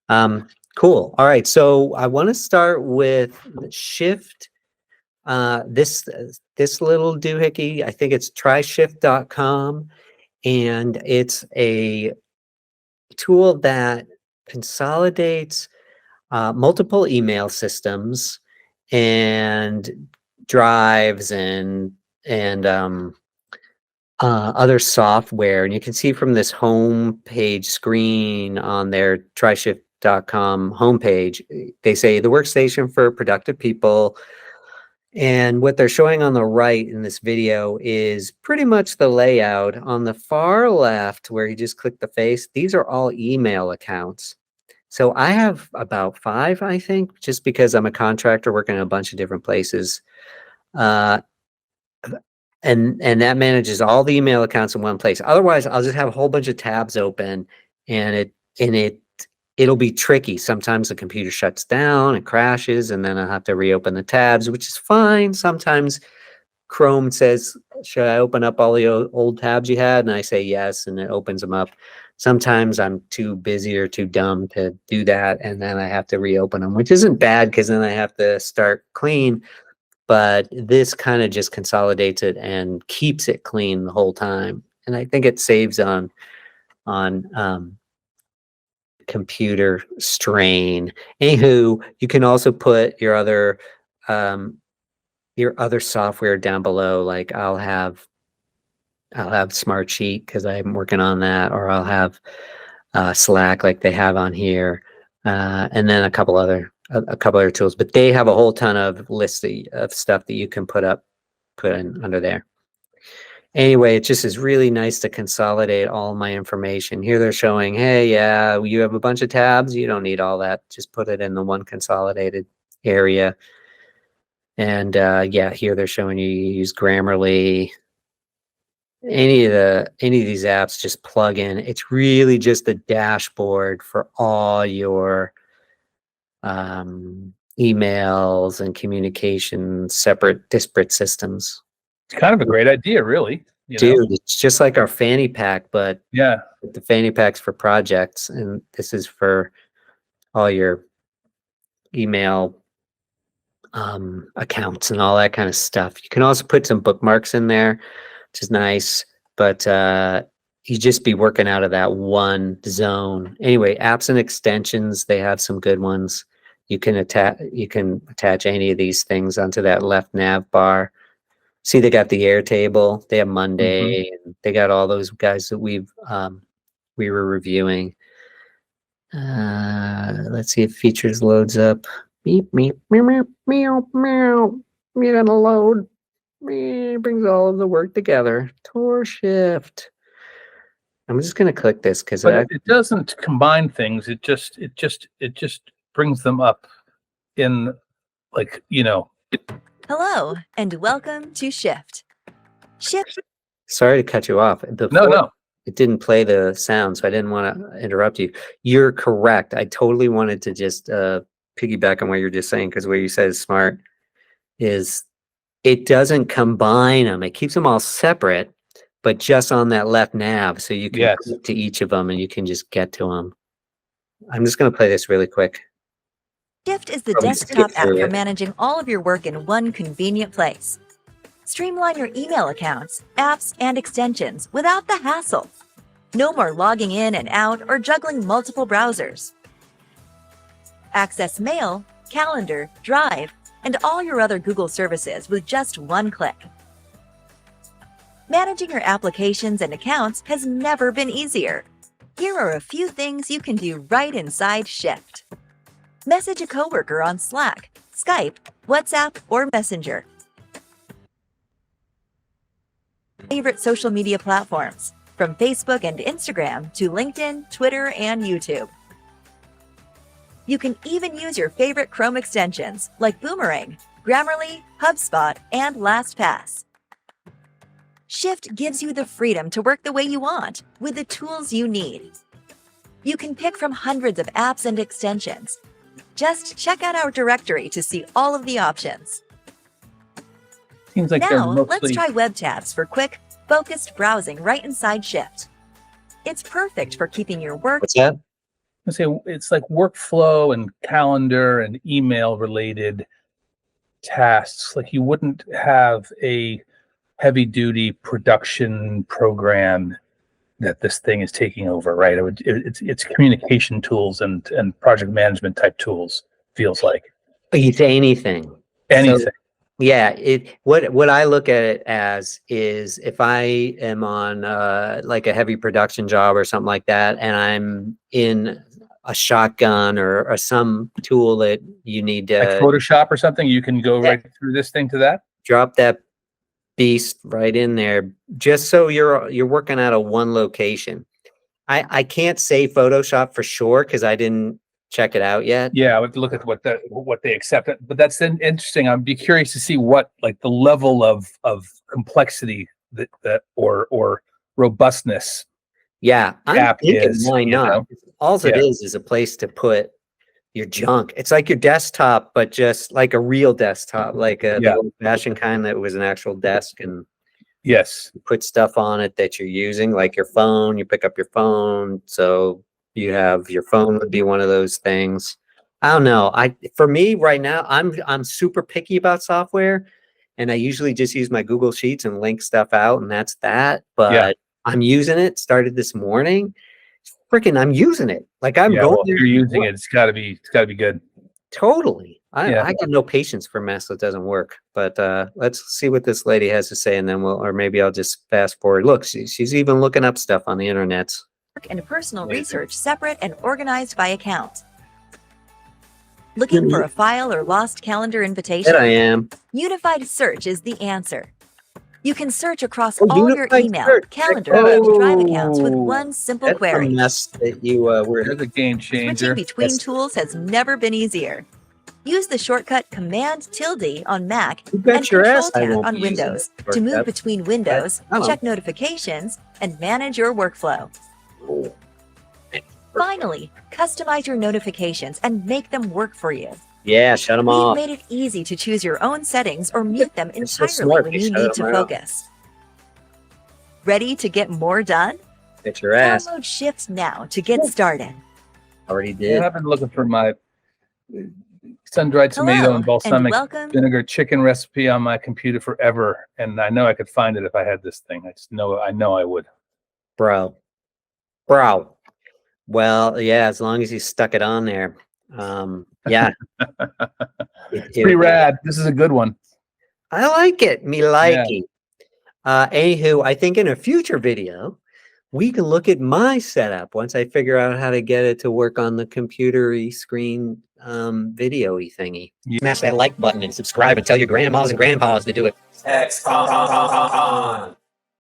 Cool. All right. So I want to start with Shift. This little doohickey, I think it's tryshift.com, and it's a tool that consolidates multiple email systems and drives and other software. And you can see from this home page screen on their tryshift.com homepage, they say the workstation for productive people. And what they're showing on the right in this video is pretty much the layout. On the far left, where you just click the face, these are all email accounts. So I have about 5, I think, just because I'm a contractor working in a bunch of different places. Uh, and that manages all the email accounts in one place. Otherwise, I'll just have a whole bunch of tabs open, and it'll be tricky. Sometimes the computer shuts down, it crashes, and then I'll have to reopen the tabs, which is fine. Sometimes Chrome says, should I open up all the old tabs you had? And I say yes, and it opens them up. Sometimes I'm too busy or too dumb to do that, and then I have to reopen them, which isn't bad because then I have to start clean. But this kind of just consolidates it and keeps it clean the whole time. And I think it saves on computer strain. Anywho, you can also put your other software down below. Like I'll have Smartsheet because I'm working on that, or I'll have Slack like they have on here, and then a couple other tools. But they have a whole ton of lists of stuff that you can put in under there. Anyway, it just is really nice to consolidate all my information. Here they're showing, hey, yeah, you have a bunch of tabs. You don't need all that. Just put it in the one consolidated area. And yeah, here they're showing you use Grammarly. Any of these apps, just plug in. It's really just a dashboard for all your emails and communication, disparate systems. It's kind of a great idea, really. Dude, it's just like our fanny pack, but yeah, the fanny pack's for projects, and this is for all your email accounts and all that kind of stuff. You can also put some bookmarks in there, which is nice, but you just be working out of that one zone. Anyway, apps and extensions, they have some good ones. You can attach any of these things onto that left nav bar. See, they got the Airtable, they have Monday, and they got all those guys that we were reviewing. Let's see if features loads up. Beep, beep, meow, meow, meow, meow. You're gonna load. It brings all of the work together. Tour Shift. I'm just gonna click this because it doesn't combine things. It just brings them up in, like, Hello and welcome to Shift. Sorry to cut you off. No. It didn't play the sound, so I didn't want to interrupt you. You're correct. I totally wanted to just piggyback on what you're just saying, because what you said is smart. Is it doesn't combine them. It keeps them all separate, but just on that left nav, so you can click to each of them and you can just get to them. I'm just going to play this really quick. Shift is the desktop app for managing all of your work in one convenient place. Streamline your email accounts, apps, and extensions without the hassle. No more logging in and out or juggling multiple browsers. Access Mail, Calendar, Drive, and all your other Google services with just one click. Managing your applications and accounts has never been easier. Here are a few things you can do right inside Shift. Message a coworker on Slack, Skype, WhatsApp, or Messenger. Favorite social media platforms, from Facebook and Instagram to LinkedIn, Twitter, and YouTube. You can even use your favorite Chrome extensions like Boomerang, Grammarly, HubSpot, and LastPass. Shift gives you the freedom to work the way you want with the tools you need. You can pick from hundreds of apps and extensions. Just check out our directory to see all of the options. Seems like now, let's try web tabs for quick, focused browsing right inside Shift. It's perfect for keeping your work. What's that? Let's say it's like workflow and calendar and email related tasks. Like you wouldn't have a heavy duty production program that this thing is taking over, right? It's communication tools and project management type tools, feels like. It's anything. Anything. So, yeah, what I look at it as is if I am on like a heavy production job or something like that, and I'm in a shotgun or some tool that you need Like to Photoshop or something, you can go right through this thing to that. drop that beast right in there, just so you're working out of one location. I can't say Photoshop for sure because I didn't check it out yet. Yeah, I would look at what they accept. But that's interesting. I'd be curious to see what like the level of complexity that or robustness. Yeah, I'm App thinking is, why you not? know? All it Yeah. is a place to put your junk. It's like your desktop, but just like a real desktop, like the Yeah. old-fashioned kind that was an actual desk, and Yes. you put stuff on it that you're using, like your phone. You pick up your phone, so you have your phone would be one of those things. I don't know. For me right now, I'm super picky about software, and I usually just use my Google Sheets and link stuff out, and that's that. But Yeah. I'm using it. Started this morning. Freaking, I'm using it. Like I'm Yeah. going. Well, if you're using it, it's got to be good. Totally. Yeah. I got no patience for mess that doesn't work. But let's see what this lady has to say, and then or maybe I'll just fast forward. Look, she's even looking up stuff on the internet. And personal Amazing. research separate and organized by account. Looking for a file or lost calendar That I invitation? am. Unified Search is the answer. You can search across Oh, all your Unified email, Search. calendar, Oh. and Drive accounts with one simple That's a query. mess that you were. There's a game Switching changer. between Yes. tools has never been easier. Use the shortcut Command-tilde on Mac You bet and your Control ass I Tab won't on be using Windows it. to move Shortcut. between windows, I don't. check notifications, and manage your workflow. Finally, customize your notifications and make them work for you. Yeah, shut them We've off. made it easy to choose your own settings or mute them They're so entirely smart, when they you shut need them to right off. focus. Ready to get more done? Bet your ass. Download Shift now to get started. Already Yeah, did. I've been looking for my sun-dried tomato Hello, and balsamic welcome. vinegar chicken recipe on my computer forever, and I know I could find it if I had this thing. I know I would. Bro. Well, yeah, as long as you stuck it on there. Yeah. It's pretty rad. This is a good one. I like it. Me like Yeah. it. Anywho, I think in a future video, we can look at my setup once I figure out how to get it to work on the computer-y screen video-y thingy. Yeah. Smash that like button and subscribe and tell your grandmas and grandpas to do it.